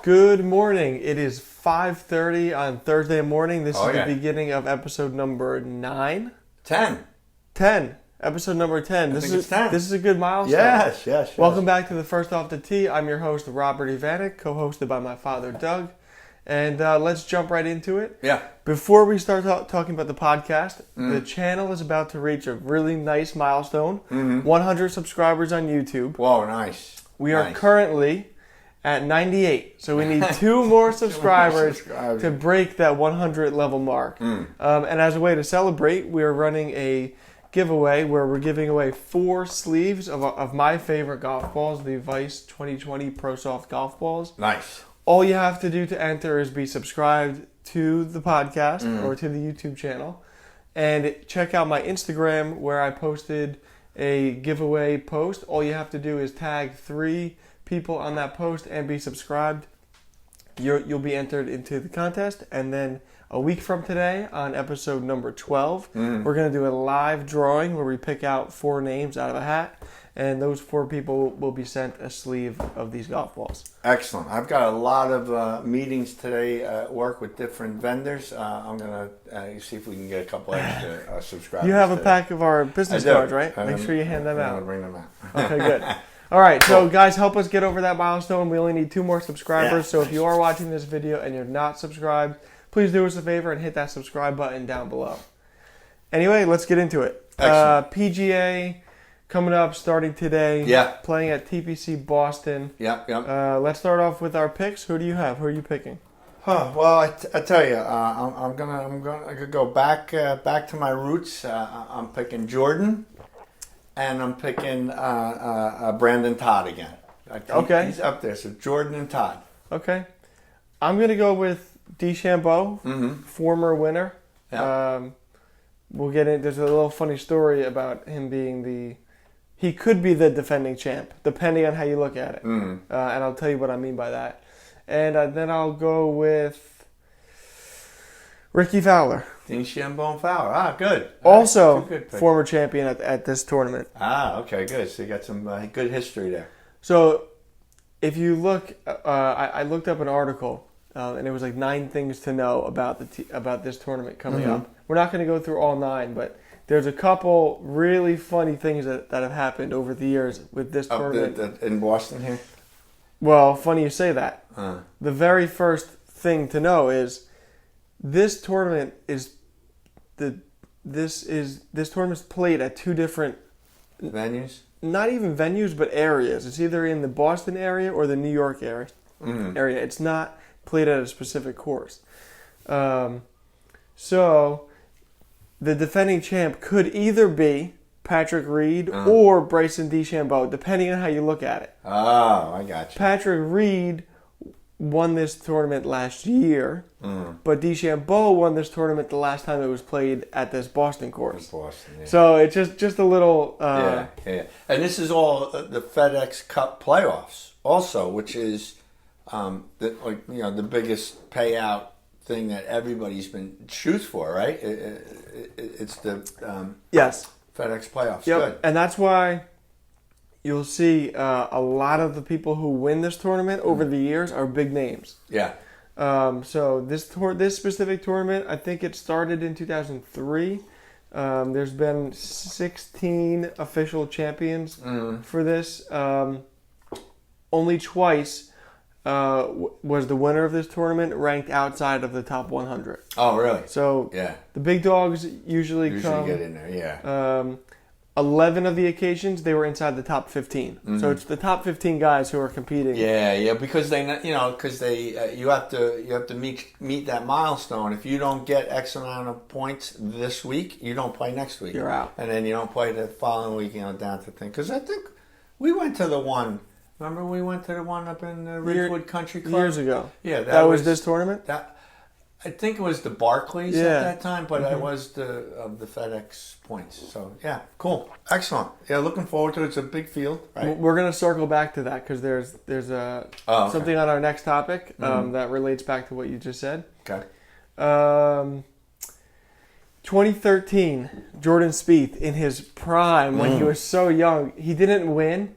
Good morning. It is 5:30 on Thursday morning. This is yeah. the beginning of episode number 9. 10. 10. Episode number 10. This is 10. This is a good milestone. Yes. Welcome back to the First Off the Tee. I'm your host, Robert Ivanek, co-hosted by my father, Doug. And let's jump right into it. Yeah. Before we start talking about the podcast, the channel is about to reach a really nice milestone. 100 subscribers on YouTube. Whoa, nice. We are currently at 98. So we need 2 more subscribers to break that 100 level mark. And as a way to celebrate, we are running a giveaway where we're giving away 4 sleeves of my favorite golf balls, the Vice 2020 Pro Soft golf balls. Nice. All you have to do to enter is be subscribed to the podcast or to the YouTube channel. And check out my Instagram where I posted a giveaway post. All you have to do is tag 3 people on that post and be subscribed. You'll be entered into the contest. And then a week from today, on episode number 12, we're going to do a live drawing where we pick out 4 names out of a hat. And those 4 people will be sent a sleeve of these golf balls. Excellent. I've got a lot of meetings today at work with different vendors. I'm going to see if we can get a couple extra subscribers. You have a today. pack of our business cards, right? Make sure you hand them out. I'll bring them out. Okay, good. All right, so guys, help us get over that milestone. We only need 2 more subscribers. So if you are watching this video and you're not subscribed, please do us a favor and hit that subscribe button down below. Anyway, let's get into it. PGA coming up, starting today. Yeah. Playing at TPC Boston. Yep. Let's start off with our picks. Who do you have? Who are you picking? Well, I tell you, I'm gonna go back to my roots. I'm picking Jordan, and I'm picking Brandon Todd again. Okay. He's up there. So Jordan and Todd. Okay. I'm gonna go with DeChambeau, former winner. Yeah. We'll get in. There's a little funny story about him being he could be the defending champ, depending on how you look at it. And I'll tell you what I mean by that. And then I'll go with Ricky Fowler. DeChambeau and Fowler. Good. Also, good pick. former champion at this tournament. Okay, good. So you got some good history there. So, if you look, I looked up an article, and it was like 9 things to know about about this tournament coming up. We're not going to go through all 9, but there's a couple really funny things that have happened over the years with this tournament. In Boston here? Well, funny you say that. The very first thing to know is this tournament is this tournament's played at 2 different venues. Not even venues, but areas. It's either in the Boston area or the New York area. It's not played at a specific course. So the defending champ could either be Patrick Reed or Bryson DeChambeau, depending on how you look at it. Oh, I got you. Patrick Reed won this tournament last year, but DeChambeau won this tournament the last time it was played at this Boston course. Boston, yeah. So it's just a little... Yeah. And this is all the Fedex Cup Playoffs also, which is the biggest payout thing that everybody's been shoots for, right? It's the yes. FedEx Playoffs. Yep. Good. And that's why you'll see a lot of the people who win this tournament over the years are big names. Yeah. So this specific tournament, I think it started in 2003. There's been 16 official champions for this. Only twice was the winner of this tournament ranked outside of the top 100. Oh, really? So the big dogs usually come, get in there. Yeah. 11 of the occasions they were inside the top 15. So it's the top 15 guys who are competing. Yeah, because you have to meet that milestone. If you don't get X amount of points this week, you don't play next week. You're out. And then you don't play the following week. Down to thing. Because I think we went to the one. Remember we went to the one up in Ridgewood Country Club years ago. Yeah, that was this tournament. I think it was the Barclays at that time, but it was the FedEx points. So yeah, cool, excellent. Yeah, looking forward to it. It's a big field, right? We're gonna circle back to that because there's something on our next topic that relates back to what you just said. Okay. 2013, Jordan Spieth in his prime when he was so young. He didn't win,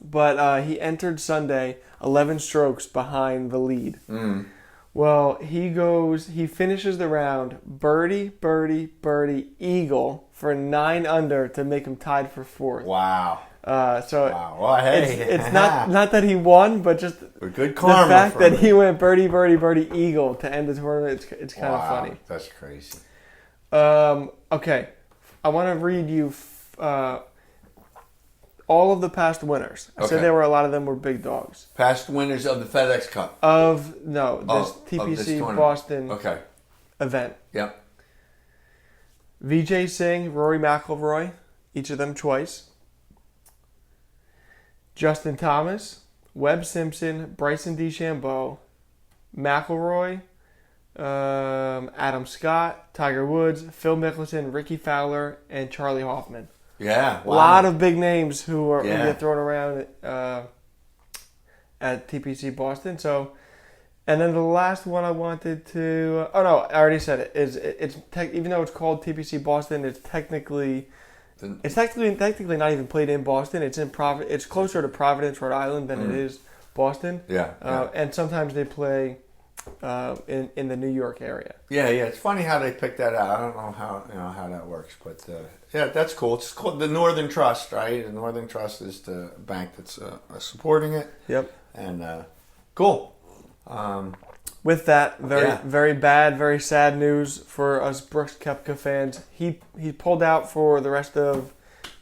but he entered Sunday 11 strokes behind the lead. Well, he finishes the round birdie, birdie, birdie, eagle for 9 under to make him tied for 4th. Wow. Wow. Well, hey. It's not that he won, but just good karma the fact that he went birdie, birdie, birdie, eagle to end the tournament. It's kind of funny. That's crazy. Okay, I want to read you all of the past winners. I said a lot of them were big dogs. Past winners of the FedEx Cup. This TPC Boston event. Yep. Vijay Singh, Rory McIlroy, each of them twice. Justin Thomas, Webb Simpson, Bryson DeChambeau, McIlroy, Adam Scott, Tiger Woods, Phil Mickelson, Ricky Fowler, and Charlie Hoffman. Yeah, wow. A lot of big names who get thrown around at TPC Boston. So, and then the last one I wanted to. I already said it. It's even though it's called TPC Boston, it's technically not even played in Boston. It's closer to Providence, Rhode Island than it is Boston. Yeah. And sometimes they play in the New York area. Yeah. It's funny how they picked that out. I don't know how that works, but that's cool. It's called the Northern Trust, right? The Northern Trust is the bank that's supporting it. Yep. And cool. With that, very bad, very sad news for us Brooks Koepka fans. He pulled out for the rest of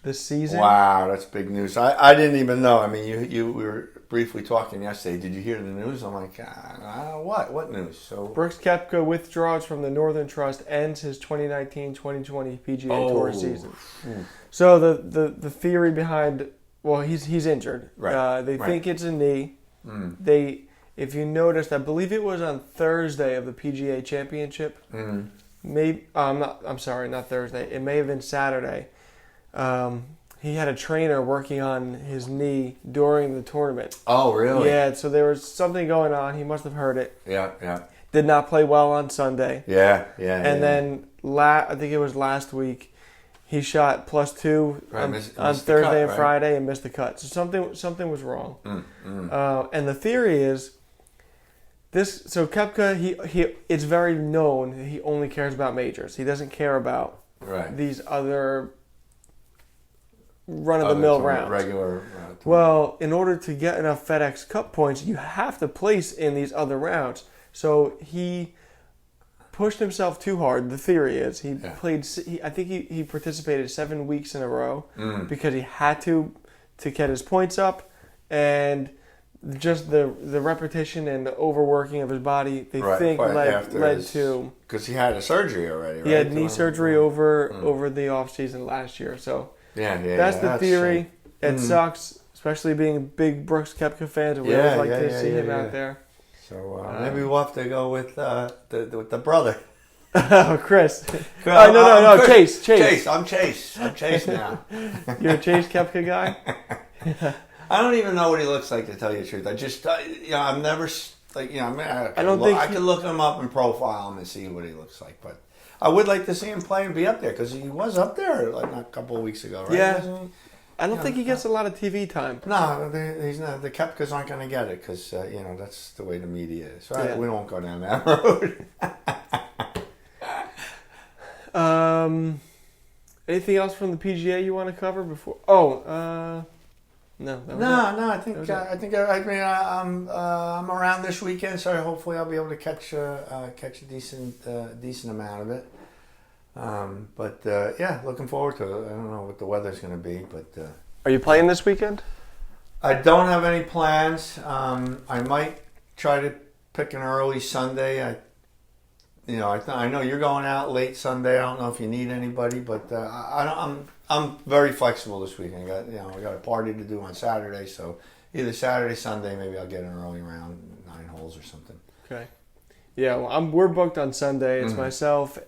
the season. Wow, that's big news. I didn't even know. I mean, we were briefly talking yesterday. Did you hear the news? I'm like, what news? So Brooks Koepka withdraws from the Northern Trust, ends his 2019-2020 PGA Tour season. So the theory behind, he's injured. Right. They think it's a knee. If you noticed, I believe it was on Thursday of the PGA Championship. I'm sorry, not Thursday. It may have been Saturday. He had a trainer working on his knee during the tournament. Oh, really? Yeah, so there was something going on. He must have heard it. Yeah. Did not play well on Sunday. Yeah. And then I think it was last week, he shot +2 on Thursday and Friday and missed the cut. So something was wrong. And the theory is Koepka, he it's very known he only cares about majors. He doesn't care about these other run-of-the-mill rounds. Regular. Well, in order to get enough FedEx Cup points, you have to place in these other rounds. So he pushed himself too hard. The theory is I think he participated 7 weeks in a row because he had to get his points up, and just the repetition and the overworking of his body, they think led to... Because he had a surgery already, right? He had knee surgery over the off-season last year. So that's the theory. It sucks, especially being big Brooks Koepka fans. We always like to see him out there. So maybe we'll have to go with the brother. Chris. No, Chase. Chase. I'm Chase now. You're a Chase Koepka guy? I don't even know what he looks like, to tell you the truth. I just, I've never, I could look him up and profile him and see what he looks like. But I would like to see him play and be up there, because he was up there like a couple of weeks ago, right? Yeah. I don't think he gets a lot of TV time. No, he's not. The Koepkas aren't going to get it, because, that's the way the media is. Right? We won't go down that road. Anything else from the PGA you want to cover before? No. I think I'm around this weekend, so hopefully I'll be able to catch a decent amount of it. Looking forward to it. I don't know what the weather's going to be, but are you playing this weekend? I don't have any plans. I might try to pick an early Sunday. I know you're going out late Sunday. I don't know if you need anybody, but I'm very flexible this weekend. I got a party to do on Saturday, so either Saturday, Sunday, maybe I'll get an early round, 9 holes or something. Okay. Yeah, well, we're booked on Sunday. It's myself,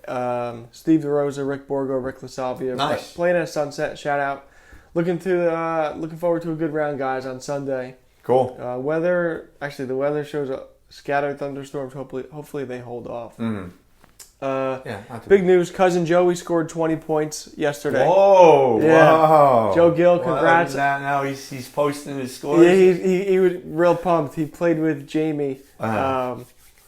Steve DeRosa, Rick Borgo, Rick LaSalvia. Nice. Playing at Sunset. Shout out. Looking forward to a good round, guys, on Sunday. Cool. The weather shows scattered thunderstorms. Hopefully they hold off. Big news, cousin Joey scored 20 points yesterday. Whoa! Yeah. Wow. Joe Gill, congrats. Now he's posting his scores. Yeah, he was real pumped. He played with Jamie.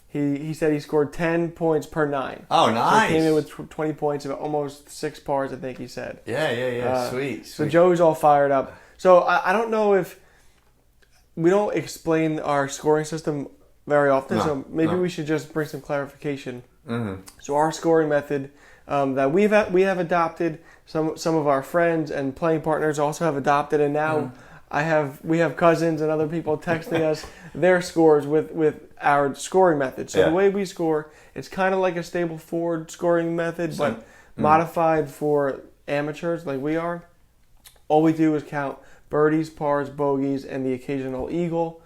He said he scored 10 points per 9. Oh, nice. So he came in with 20 points of almost 6 pars, I think he said. Yeah. Sweet. So Joey's all fired up. So I don't know if we don't explain our scoring system very often. So maybe we should just bring some clarification. Mm-hmm. So our scoring method that we have adopted, some of our friends and playing partners also have adopted, and now we have cousins and other people texting us their scores with our scoring method. So the way we score, it's kind of like a stable forward scoring method, but modified for amateurs like we are. All we do is count birdies, pars, bogeys, and the occasional eagle.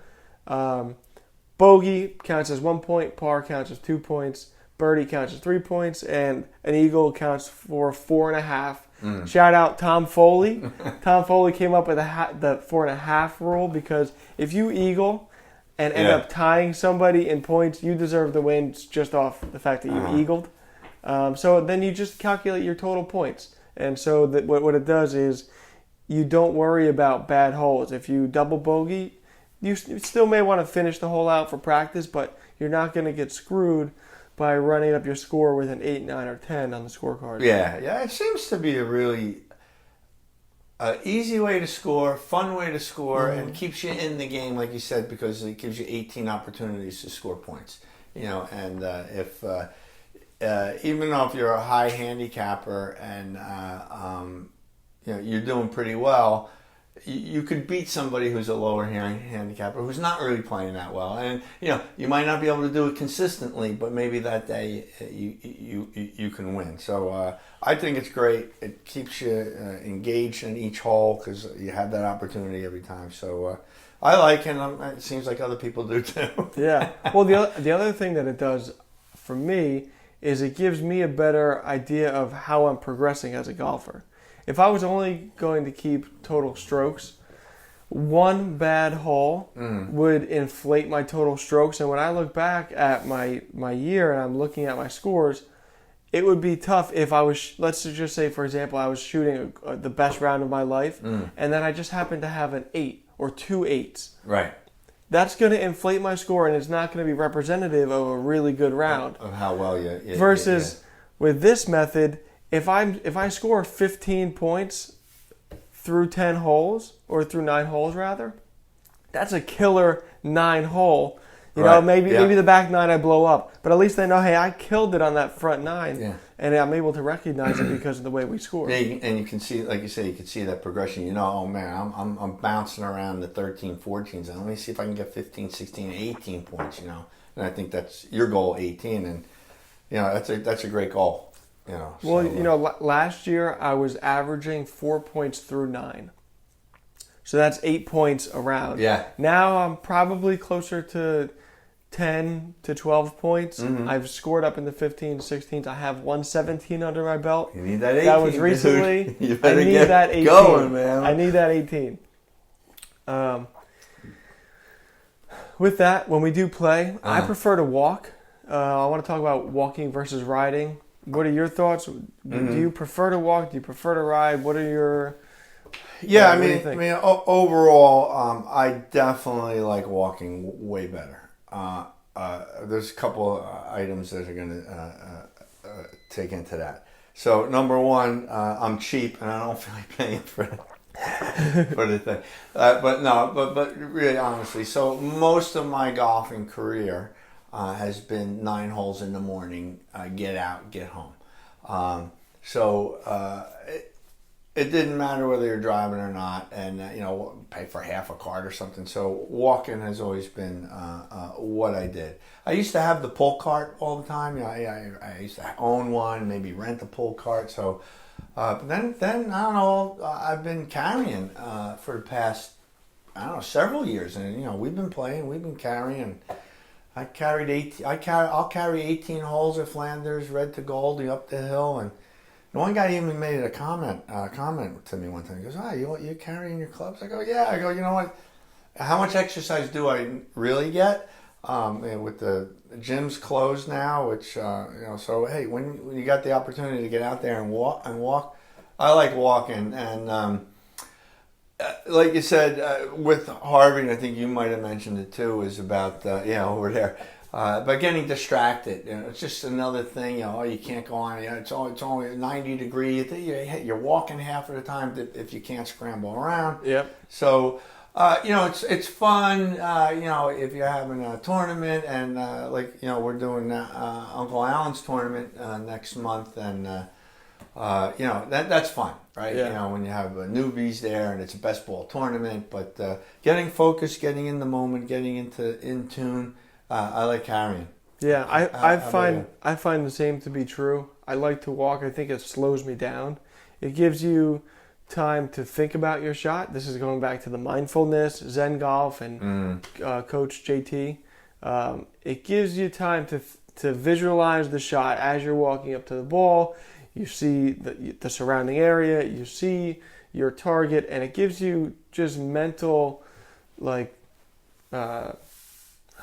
Bogey counts as 1 point, par counts as 2 points, birdie counts as 3 points, and an eagle counts for 4.5. Shout out Tom Foley. Tom Foley came up with the 4.5 rule, because if you eagle and end up tying somebody in points, you deserve the win just off the fact that you eagled. So then you just calculate your total points. And so what it does is you don't worry about bad holes. If you double bogey, you still may want to finish the hole out for practice, but you're not going to get screwed by running up your score with an 8, 9, or 10 on the scorecard. Yeah. It seems to be a really easy way to score, fun way to score, and keeps you in the game, like you said, because it gives you 18 opportunities to score points. And if even though if you're a high handicapper and you're doing pretty well, you could beat somebody who's a lower handicapper who's not really playing that well, and you might not be able to do it consistently, but maybe that day you can win. So I think it's great. It keeps you engaged in each hole because you have that opportunity every time. So I like it, and it seems like other people do too. Yeah. Well, the other thing that it does for me is it gives me a better idea of how I'm progressing as a golfer. If I was only going to keep total strokes, one bad hole would inflate my total strokes. And when I look back at my year and I'm looking at my scores, it would be tough if I was, let's just say, for example, I was shooting the best round of my life, and then I just happened to have an 8 or 2 8s. Right. That's going to inflate my score, and it's not going to be representative of a really good round. Of how well you versus with this method, if I score 15 points through 10 holes, or through 9 holes rather, that's a killer 9 hole. Maybe the back 9 I blow up, but at least I know, hey, I killed it on that front 9, and I'm able to recognize it because of the way we score. Yeah, and you can see, like you say, you can see that progression. Oh man, I'm bouncing around the 13, 14s, and let me see if I can get 15, 16, 18 points. And I think that's your goal, 18, and that's a great goal. Last year I was averaging 4 points through 9. So that's 8 points around. Yeah. Now I'm probably closer to 10 to 12 points. I've scored up in the 15, 16s. I have 117 under my belt. You need that 18. That was recently. You better I need get that 18. Going, man. I need that 18. With that, when we do play, I prefer to walk. I want to talk about walking versus riding. What are your thoughts? Do you prefer to walk? Do you prefer to ride? What are your... Yeah, overall, I definitely like walking way better. There's a couple of items that are going to take into that. So, number one, I'm cheap and I don't feel like paying for the thing. But really honestly, so most of my golfing career has been 9 holes in the morning, get out, get home. It didn't matter whether you're driving or not, and pay for half a cart or something. So walking has always been what I did. I used to have the pull cart all the time. I used to own one, maybe rent a pull cart. So then I don't know. I've been carrying for the past several years, and we've been playing, we've been carrying. I'll carry 18 holes at Flanders, red to gold, up the hill, and the one guy even made a comment to me one time. He goes, you carrying your clubs? I go, yeah. I go, you know what? How much exercise do I really get? And with the gyms closed now, which so hey, when you got the opportunity to get out there and walk, I like walking. And like you said, with Harvey, and I think you might have mentioned it too, is about over there. But getting distracted, it's just another thing. You can't go on. It's only 90 degrees. You're walking half of the time if you can't scramble around. Yep. So, it's fun. If you're having a tournament, and we're doing Uncle Alan's tournament next month, and that's fun, right? Yeah. When you have newbies there, and it's a best ball tournament. But getting focused, getting in the moment, getting in tune. I like carrying. Yeah, I find the same to be true. I like to walk. I think it slows me down. It gives you time to think about your shot. This is going back to the mindfulness, Zen golf, and Coach JT. It gives you time to visualize the shot as you're walking up to the ball. You see the surrounding area. You see your target, and it gives you just mental,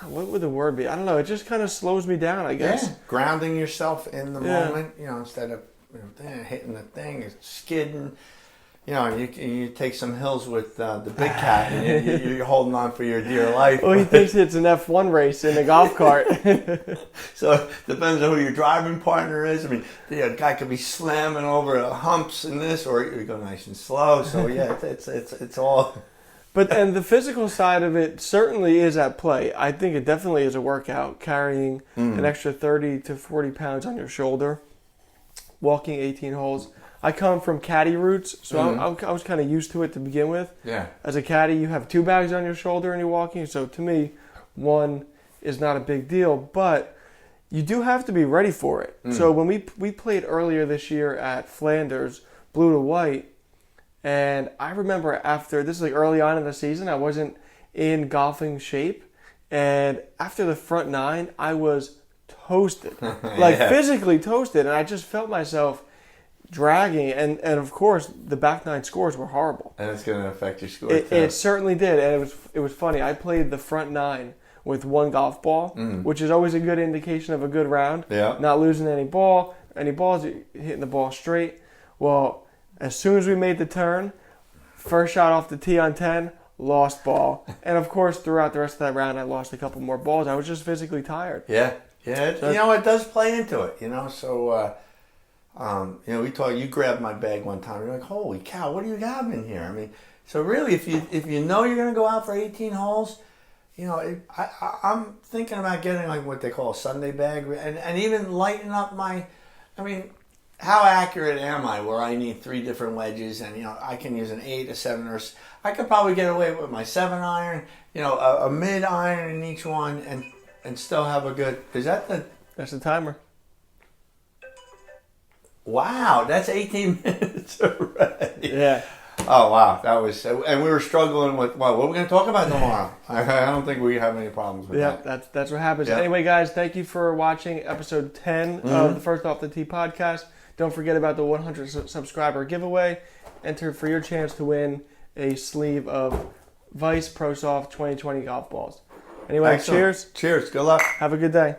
what would the word be? I don't know. It just kind of slows me down, I guess. Yeah, grounding yourself in the moment, instead of hitting the thing, it's skidding. You take some hills with the big cat, and you're holding on for your dear life. Well, he thinks it's an F1 race in a golf cart. So it depends on who your driving partner is. I mean, the guy could be slamming over the humps in this, or you go nice and slow. So yeah, it's all. And the physical side of it certainly is at play. I think it definitely is a workout, carrying an extra 30 to 40 pounds on your shoulder, walking 18 holes. I come from caddy roots, so I was kind of used to it to begin with. Yeah. As a caddy, you have 2 bags on your shoulder and you're walking, so to me, 1 is not a big deal, but you do have to be ready for it. So when we played earlier this year at Flanders, blue to white, and I remember this is early on in the season, I wasn't in golfing shape. And after the front 9, I was toasted. Physically toasted. And I just felt myself dragging. And of course, the back 9 scores were horrible. And it's going to affect your score, too. It certainly did. And it was funny. I played the front 9 with 1 golf ball, which is always a good indication of a good round. Yeah. Not losing any balls, hitting the ball straight. Well, as soon as we made the turn, first shot off the tee on 10, lost ball. And of course, throughout the rest of that round, I lost a couple more balls. I was just physically tired. Yeah. So, it does play into it, So, we talked, you grabbed my bag one time. You're like, holy cow, what do you have in here? I mean, so really, if you know you're going to go out for 18 holes, I'm thinking about getting what they call a Sunday bag and even lighten up how accurate am I where I need 3 different wedges and, I can use an 8, a 7, or I could probably get away with my 7 iron, a mid iron in each one and still have a good, That's the timer. Wow, that's 18 minutes already. Yeah. Oh, wow. That was, and we were struggling with, what are we going to talk about tomorrow? I don't think we have any problems with that. Yeah, that's what happens. Yeah. Anyway, guys, thank you for watching episode 10 of the First Off the Tee podcast. Don't forget about the 100 subscriber giveaway. Enter for your chance to win a sleeve of Vice Pro Soft 2020 golf balls. Anyway, Excellent. Cheers. Cheers. Good luck. Have a good day.